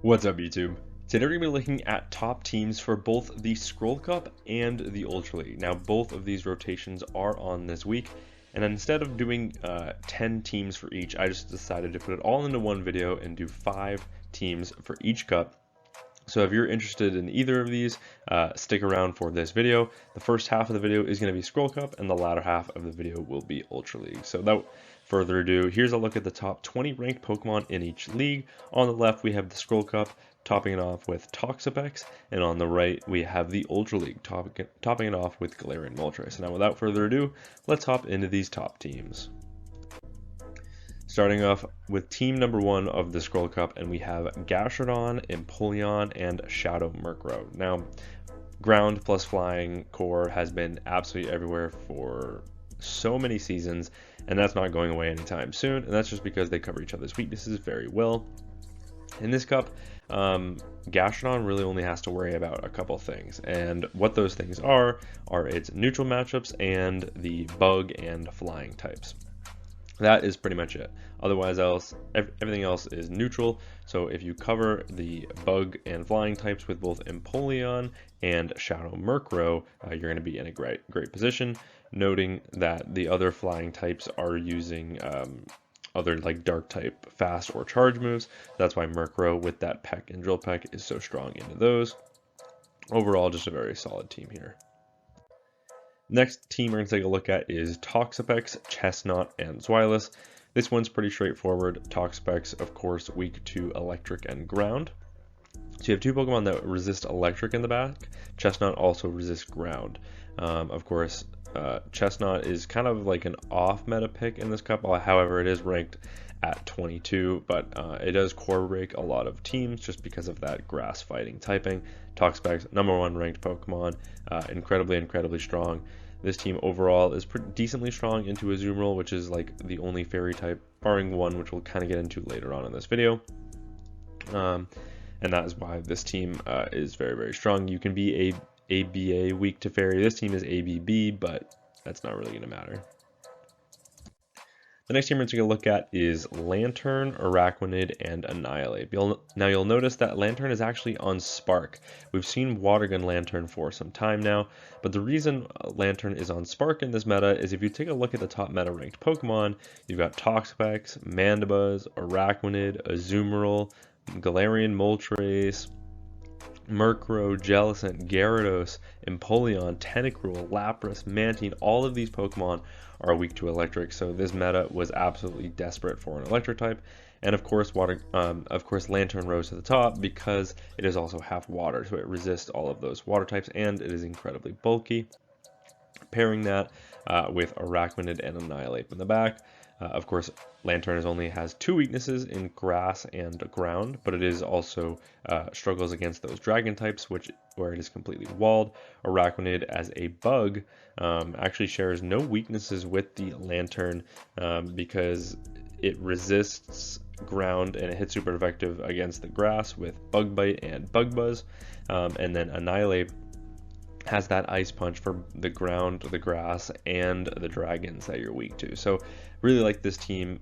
What's up, YouTube? Today we're going to be looking at top teams for both the Scroll Cup and the Ultra League. Now, both of these rotations are on this week, and instead of doing 10 teams for each, I just decided to put it all into one video and do 5 teams for each cup. So if you're interested in either of these, stick around for this video. The first half of the video is going to be Scroll Cup, and the latter half of the video will be Ultra League. So without further ado, here's a look at the top 20 ranked Pokemon in each league. On the left, we have the Scroll Cup, topping it off with Toxapex, and on the right, we have the Ultra League, topping it off with Galarian Moltres. Now without further ado, let's hop into these top teams. Starting off with team number 1 of the Scroll Cup, and we have Gastrodon, Empoleon, and Shadow Murkrow. Now, ground plus flying core has been absolutely everywhere for so many seasons, and that's not going away anytime soon, and that's just because they cover each other's weaknesses very well. In this cup, Gastrodon really only has to worry about a couple things, and what those things are its neutral matchups and the bug and flying types. That is pretty much it. Otherwise, everything else is neutral. So if you cover the bug and flying types with both Empoleon and Shadow Murkrow, you're going to be in a great position. Noting that the other flying types are using other like dark type fast or charge moves. That's why Murkrow with that Peck and Drill Peck is so strong into those. Overall, just a very solid team here. Next team we're going to take a look at is Toxapex, Chestnut, and Zweilous. This one's pretty straightforward. Toxapex, of course, weak to electric and ground. So you have 2 Pokemon that resist electric in the back. Chestnut also resists ground. Of course, Chestnut is kind of like an off-meta pick in this cup. However, it is ranked at 22, but it does core break a lot of teams just because of that grass fighting typing. Toxapex, #1 ranked Pokemon, incredibly strong. This team overall is pretty decently strong into Azumarill, which is like the only fairy type, barring one, which we'll kind of get into later on in this video. And that is why this team is very strong. You can be a ABA weak to fairy. This team is ABB, but that's not really going to matter. The next team we're going to look at is Lanturn, Araquanid, and Annihilape. You'll notice that Lanturn is actually on Spark. We've seen Water Gun Lanturn for some time now, but the reason Lanturn is on Spark in this meta is if you take a look at the top meta ranked Pokemon, you've got Toxapex, Mandibuzz, Araquanid, Azumarill, Galarian Moltres, Murkrow, Jellicent, Gyarados, Empoleon, Tentacruel, Lapras, Mantine, all of these Pokemon are weak to electric, so this meta was absolutely desperate for an electric type. And of course, Lanturn rose to the top because it is also half water, so it resists all of those water types, and it is incredibly bulky. Pairing that with Araquanid and Annihilape in the back. Of course, Lanturn only has 2 weaknesses in grass and ground, but it is also struggles against those dragon types, where it is completely walled. Araquanid as a bug actually shares no weaknesses with the Lanturn because it resists ground and it hits super effective against the grass with Bug Bite and Bug Buzz. And then Annihilape has that ice punch for the ground, the grass, and the dragons that you're weak to. So really like this team.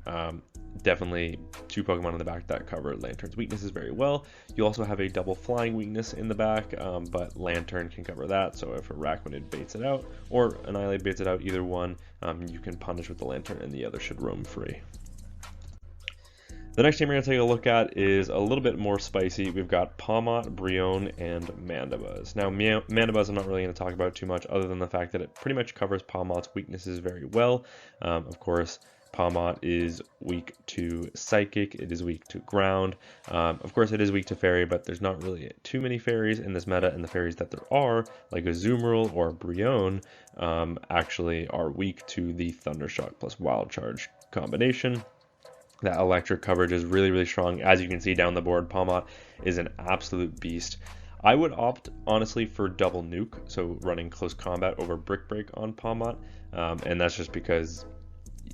Definitely 2 Pokemon in the back that cover Lanturn's weaknesses very well. You also have a double flying weakness in the back, but Lanturn can cover that. So if Araquanid baits it out or Annihilape baits it out, either one, you can punish with the Lanturn and the other should roam free. The next team we're going to take a look at is a little bit more spicy. We've got Pawmot, Brionne, and Mandibuzz. Now, Mandibuzz I'm not really going to talk about too much other than the fact that it pretty much covers Pawmot's weaknesses very well. Of course, Pawmot is weak to Psychic, it is weak to Ground. Of course, it is weak to Fairy, but there's not really too many Fairies in this meta, and the Fairies that there are, like Azumarill or Brionne, actually are weak to the Thundershock plus Wild Charge combination. That electric coverage is really strong. As you can see down the board, Pawmot is an absolute beast. I would opt, honestly, for double nuke, so running close combat over Brick Break on Pawmot, and that's just because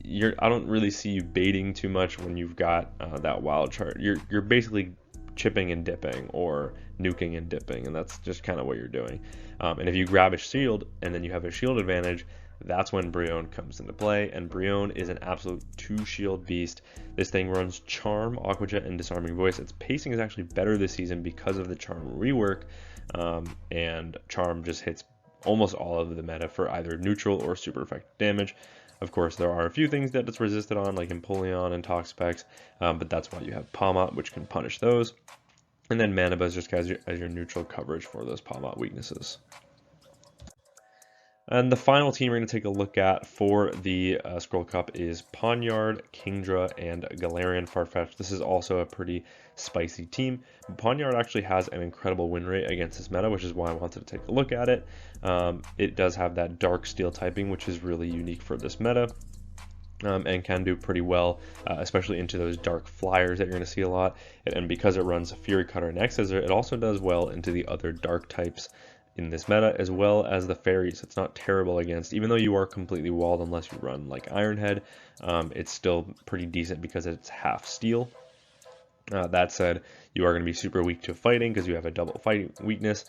I don't really see you baiting too much when you've got that wild charge. You're basically chipping and dipping or nuking and dipping, and that's just kind of what you're doing. And if you grab a shield and then you have a shield advantage, that's when Brionne comes into play, and Brionne is an absolute 2-shield beast. This thing runs Charm, Aqua Jet, and Disarming Voice. Its pacing is actually better this season because of the Charm rework, and Charm just hits almost all of the meta for either neutral or super effective damage. Of course, there are a few things that it's resisted on, like Empoleon and Toxapex, but that's why you have Pawmot, which can punish those. And then Manabuzz just as your neutral coverage for those Pawmot weaknesses. And the final team we're going to take a look at for the Scroll Cup is Pawniard, Kingdra, and Galarian Farfetch'd. This is also a pretty spicy team. Pawniard actually has an incredible win rate against this meta, which is why I wanted to take a look at it. It does have that Dark Steel typing, which is really unique for this meta. And can do pretty well, especially into those dark flyers that you're going to see a lot. And because it runs Fury Cutter and X-Scissor, it also does well into the other dark types in this meta, as well as the fairies. It's not terrible against, even though you are completely walled unless you run like Ironhead, it's still pretty decent because it's half steel. That said, you are going to be super weak to fighting because you have a double fighting weakness,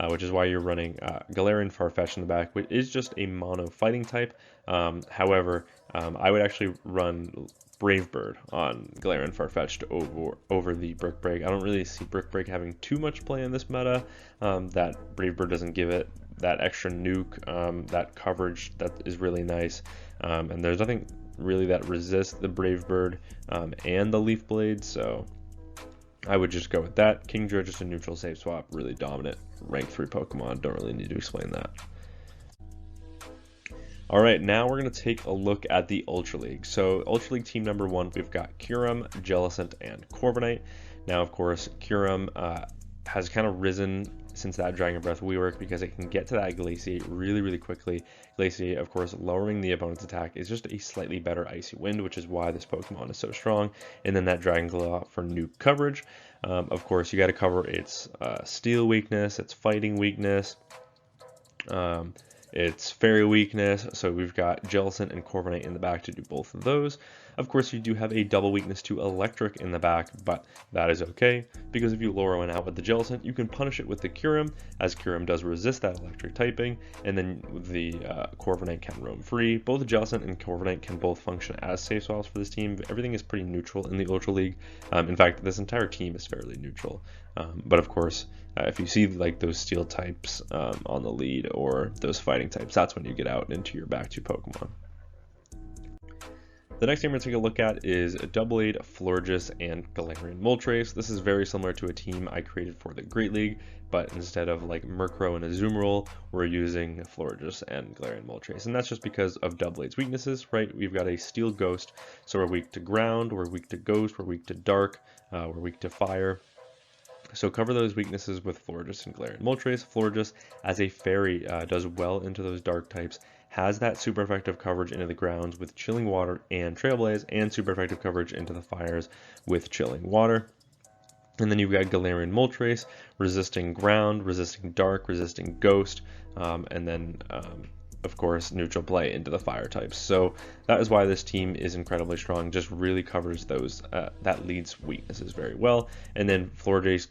which is why you're running Galarian Farfetch'd in the back, which is just a mono fighting type. However, I would actually run Brave Bird on Galarian Farfetch'd over the Brick Break. I don't really see Brick Break having too much play in this meta. That Brave Bird doesn't give it that extra nuke, that coverage that is really nice. And there's nothing really that resists the Brave Bird and the Leaf Blade, so I would just go with that. Kingdra, just a neutral safe swap, really dominant, rank 3 Pokemon, don't really need to explain that. Alright, now we're going to take a look at the Ultra League. So, Ultra League team number 1, we've got Kyurem, Jellicent, and Corviknight. Now, of course, Kyurem has kind of risen since that Dragon Breath rework because it can get to that Glaciate really, really quickly. Glaciate, of course, lowering the opponent's attack is just a slightly better Icy Wind, which is why this Pokemon is so strong. And then that Dragon Claw for nuke coverage. Of course, you got to cover its Steel weakness, its Fighting weakness, its Fairy weakness, so we've got Jellicent and Corviknight in the back to do both of those. Of course, you do have a double weakness to Electric in the back, but that is okay, because if you lower one out with the Jellicent, you can punish it with the Kyurem, as Kyurem does resist that Electric typing, and then the Corviknight can roam free. Both Jellicent and Corviknight can both function as safe swaps for this team. Everything is pretty neutral in the Ultra League. In fact, this entire team is fairly neutral. But of course, if you see like those Steel types on the lead or those Fighting types, that's when you get out into your back 2 Pokemon. The next team we're going to take a look at is Doublade, Florges, and Galarian Moltres. This is very similar to a team I created for the Great League, but instead of like Murkrow and Azumarill, we're using Florges and Galarian Moltres. And that's just because of Doublade's weaknesses, right? We've got a Steel Ghost, so we're weak to Ground, we're weak to Ghost, we're weak to Dark, we're weak to Fire. So cover those weaknesses with Florges and Galarian Moltres. Florges, as a fairy, does well into those dark types, has that super effective coverage into the grounds with Chilling Water and Trailblaze, and super effective coverage into the fires with Chilling Water. And then you've got Galarian Moltres, resisting ground, resisting dark, resisting ghost, and then of course neutral play into the fire types. So that is why this team is incredibly strong, just really covers those that leads weaknesses very well. And then Florges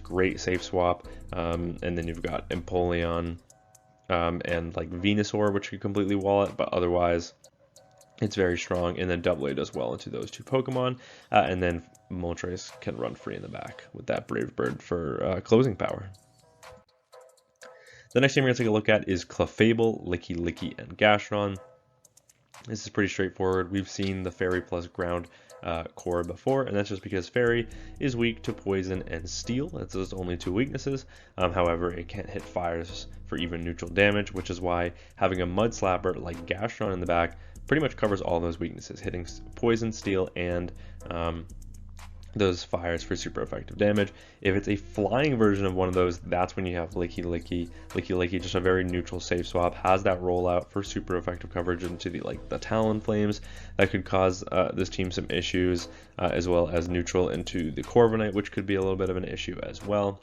great safe swap, and then you've got Empoleon and like Venusaur, which could completely wall it, but otherwise it's very strong. And then Doublade does well into those 2 Pokemon, and then Moltres can run free in the back with that Brave Bird for closing power. The next team we're going to take a look at is Clefable, Licky, and Gastron. This is pretty straightforward. We've seen the Fairy plus Ground core before, and that's just because Fairy is weak to Poison and Steel. That's those only 2 weaknesses. However, it can't hit fires for even neutral damage, which is why having a Mud Slapper like Gastron in the back pretty much covers all those weaknesses, hitting Poison, Steel, and those fires for super effective damage. If it's a flying version of one of those, that's when you have Licky, just a very neutral safe swap, has that rollout for super effective coverage into the Talonflames that could cause this team some issues, as well as neutral into the Corviknight, which could be a little bit of an issue as well.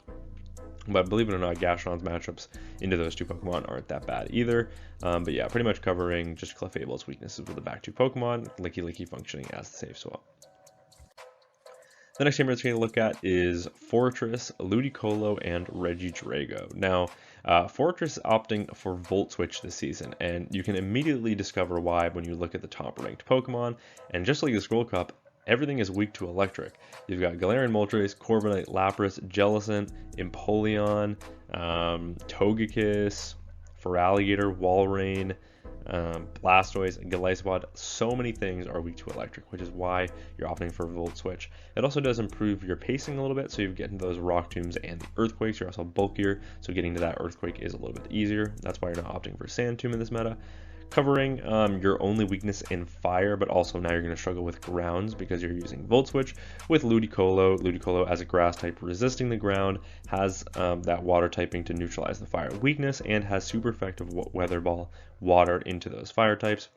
But believe it or not, Gastron's matchups into those 2 Pokemon aren't that bad either. But yeah, pretty much covering just Clefable's weaknesses with the back 2 Pokemon, Licky functioning as the safe swap. The next team we're taking a look at is Forretress, Ludicolo, and Regidrago. Now, Forretress is opting for Volt Switch this season, and you can immediately discover why when you look at the top ranked Pokemon. And just like the Scroll Cup, everything is weak to electric. You've got Galarian Moltres, Corviknight, Lapras, Jellicent, Empoleon, Togekiss, Feraligatr, Walrein, Blastoise, and Golisopod. So many things are weak to electric, which is why you're opting for Volt Switch. It also does improve your pacing a little bit, so you get into those Rock Tombs and the Earthquakes. You're also bulkier, so getting to that Earthquake is a little bit easier. That's why you're not opting for Sand Tomb in this meta. Covering your only weakness in fire, but also now you're going to struggle with grounds because you're using Volt Switch with Ludicolo. Ludicolo as a grass type resisting the ground, has that water typing to neutralize the fire weakness, and has super effective Weather Ball water into those fire types.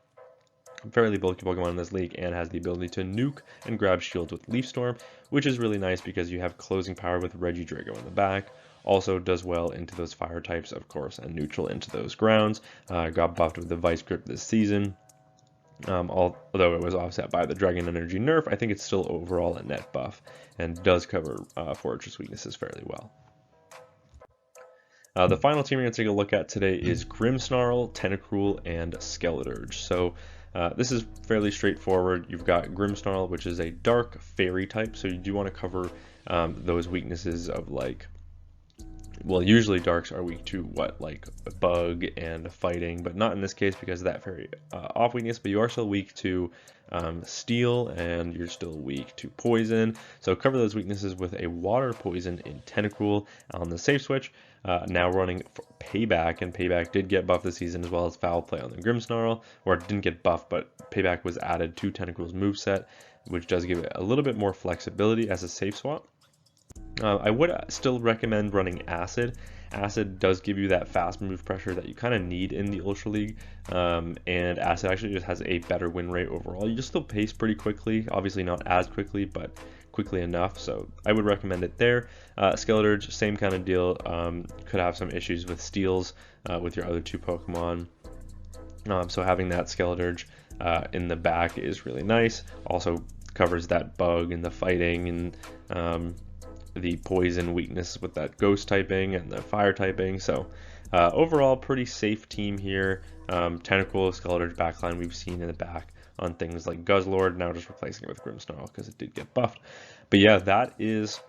Fairly bulky Pokemon in this league, and has the ability to nuke and grab shields with Leaf Storm, which is really nice because you have closing power with Regidrago in the back. Also does well into those fire types, of course, and neutral into those grounds. Got buffed with the Vice Grip this season. Although it was offset by the Dragon Energy nerf, I think it's still overall a net buff and does cover Forretress weaknesses fairly well. The final team we're going to take a look at today is Grimmsnarl, Tentacruel, and Skeleturge. So this is fairly straightforward. You've got Grimmsnarl, which is a dark fairy type, so you do want to cover those weaknesses of like, well, usually darks are weak to what, like bug and fighting, but not in this case because of that fairy off weakness, but you are still weak to steel, and you're still weak to poison. So cover those weaknesses with a water poison in Tentacruel on the safe switch. Now running for Payback, and Payback did get buffed this season, as well as Foul Play on the Grimmsnarl, or it didn't get buffed, but Payback was added to Tentacruel's moveset, which does give it a little bit more flexibility as a safe swap. I would still recommend running Acid. Acid does give you that fast move pressure that you kind of need in the Ultra League, and Acid actually just has a better win rate overall. You just still pace pretty quickly, obviously not as quickly, but quickly enough, so I would recommend it there. Skeleturge, same kind of deal, could have some issues with steals with your other two Pokemon, so having that Skeleturge in the back is really nice. Also covers that bug and the fighting and the poison weakness with that ghost typing and the fire typing. So overall pretty safe team here. Tentacruel, Skeleturge backline we've seen in the back on things like Guzzlord, now just replacing it with Grimmsnarl because it did get buffed. But yeah, that is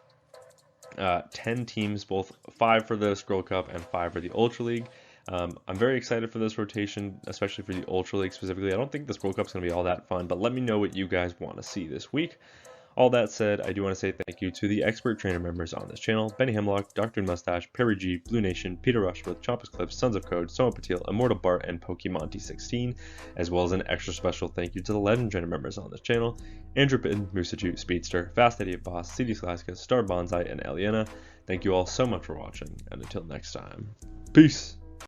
10 teams, both 5 for the Scroll Cup and 5 for the Ultra League. I'm very excited for this rotation, especially for the Ultra League specifically. I don't think the Scroll Cup's going to be all that fun, but let me know what you guys want to see this week. All that said, I do want to say thank you to the expert trainer members on this channel: Benny Hemlock, Dr. Mustache, Perry G, Blue Nation, Peter Rushworth, Chompus Clips, Sons of Code, Soma Patil, Immortal Bart, and Pokemonty16, as well as an extra special thank you to the legend trainer members on this channel: Andrew Pitten, Musaju, Speedster, Fast Idiot Boss, CD Scholastica, Star Bonsai, and Eliana. Thank you all so much for watching, and until next time, peace!